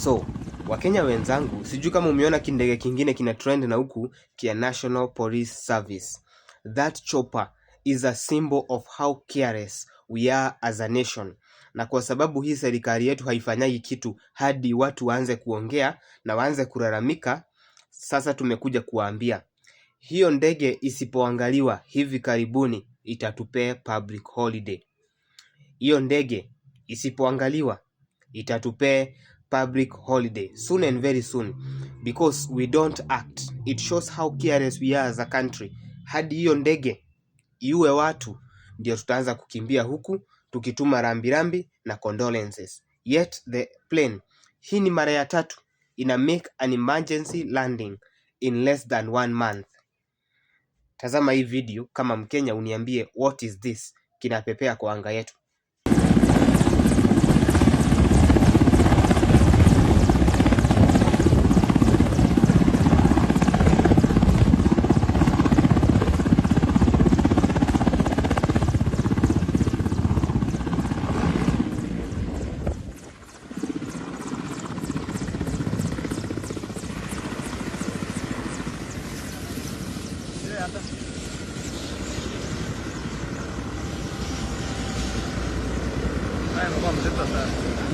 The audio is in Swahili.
So Wakenya wenzangu, sijui kama umeona kindege kingine kina trend na huku kia National Police Service. That chopper is a symbol of how careless we are as a nation. Na kwa sababu hii serikali yetu haifanyagi kitu hadi watu waanze kuongea na waanze kulalamika, sasa tumekuja kuwaambia. Hiyo ndege isipoangaliwa hivi karibuni itatupea public holiday. Hiyo ndege isipoangaliwa itatupea public holiday soon and very soon, because we don't act. It shows how careless we are as a country. Hadi hiyo ndege iue watu ndio tutaanza kukimbia huku tukituma rambirambi na condolences. Yet the plane, hii ni mara ya 3 ina make an emergency landing in less than 1 month. Tazama hii video kama Mkenya uniambie what is this kinapepea kwa anga yetu. Vamos, vamos,